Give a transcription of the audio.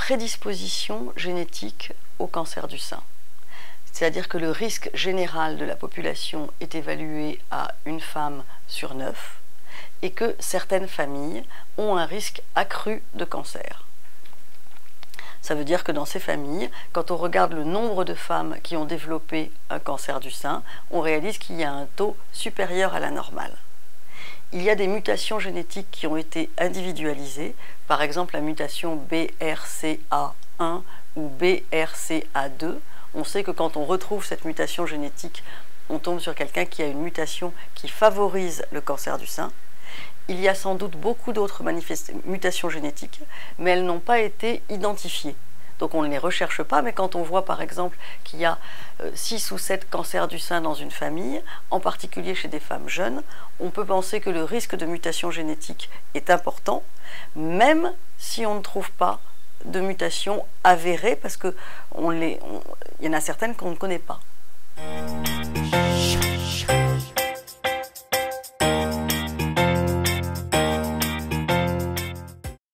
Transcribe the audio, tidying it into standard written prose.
prédisposition génétique au cancer du sein. C'est-à-dire que le risque général de la population est évalué à une femme sur 9 et que certaines familles ont un risque accru de cancer. Ça veut dire que dans ces familles, quand on regarde le nombre de femmes qui ont développé un cancer du sein, on réalise qu'il y a un taux supérieur à la normale. Il y a des mutations génétiques qui ont été individualisées, par exemple la mutation BRCA1 ou BRCA2. On sait que quand on retrouve cette mutation génétique, on tombe sur quelqu'un qui a une mutation qui favorise le cancer du sein. Il y a sans doute beaucoup d'autres mutations génétiques, mais elles n'ont pas été identifiées. Donc on ne les recherche pas, mais quand on voit par exemple qu'il y a 6 ou 7 cancers du sein dans une famille, en particulier chez des femmes jeunes, on peut penser que le risque de mutation génétique est important, même si on ne trouve pas de mutation avérée, parce qu'il y en a certaines qu'on ne connaît pas.